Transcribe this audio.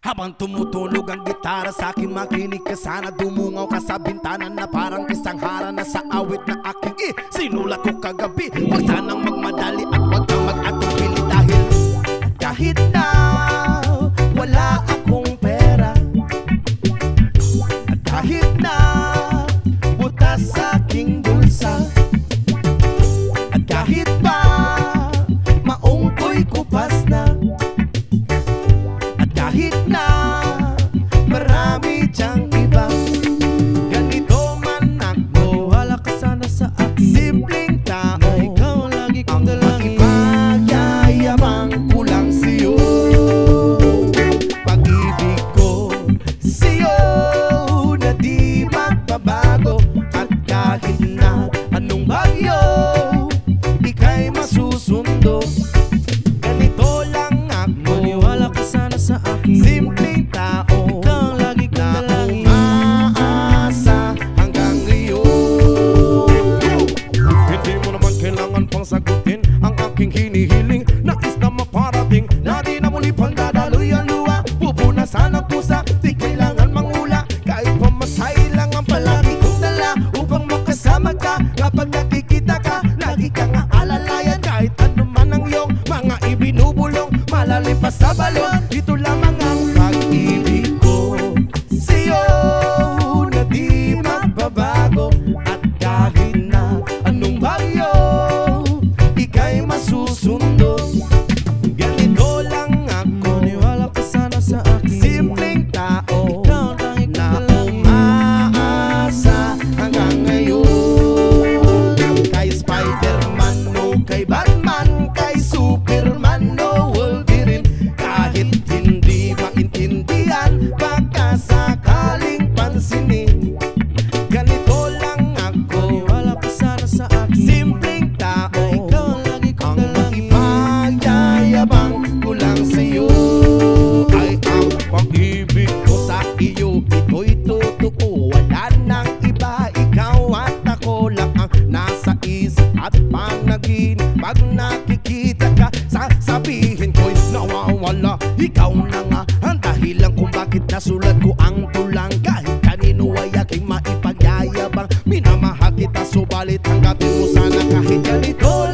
Habang tumutunog ang gitara sa akin, makinig ka sana. Dumungaw ka sa bintana na parang isang harana sa awit na aking sinulat ko kagabi. Huwag sanang magmadali at huwag kang mag-atubili dahil kahit na wala akong pera, at kahit na butas sa aking bulsa, at kahit pa maong ko'y kupas na, at kahit na marami diyang iba, ganito man ako, Wala ka sana sa akin, simpleng tao. na ikaw ang lagi kong Ang dalangin. pagyayabang ko lang sa'yo, pag-ibig ko sa'yo na di magbabago. At kahit na anong bagyo, ika'y masusundo. Ganito lang ako, Maniwala ka sana sa akin, simpleng tao ikaw ang lagi kong na dalangin. umaasa hanggang ngayon. Hindi mo naman kailangan pang sagutin ang aking hinihiling. Nais na maparating na di na muli pang dadaloy ang luha. Pupunasan ang pusa, di kailangan mangula. Kahit pamasahe lang ang palagi kong dala upang makasama ka. Kapag nakikita ka, lagi kang aalalayan. Kahit ano man ang iyong mga ibinubulong, malalim pa sa balon, ito lamang ang pag-ibig ko sa'yo na di magbabago. At kahit na anong bagyo, ika'y masusundo. Ganito lang ako, Maniwala ka sana sa akin, simpleng tao ikaw ang lagi kong na dalangin. umaasa hanggang ngayon. Kay Spider-Man o kay Batman, kay Superman o Wolverine, kahit hindi maintindihan, baka sakaling pansinin. Ganito lang ako, Maniwala ka sana sa akin, simpleng tao, na ikaw ang lagi kong ang dalangin. ipagyayabang ko lang sa'yo ay ang pag-ibig ko sa iyo. Ito'y totoo, wala nang iba. Ikaw at ako lang ang nasa isip at panaginip. Pag nakikita ka, sasabihin ko'y nawawala. Ikaw na nga ang dahilan kung bakit nasulat ko ang tulang. Kahit kanino ay aking maipagyayabang, minamahal kita, subalit tanggapin mo sana kahit ganito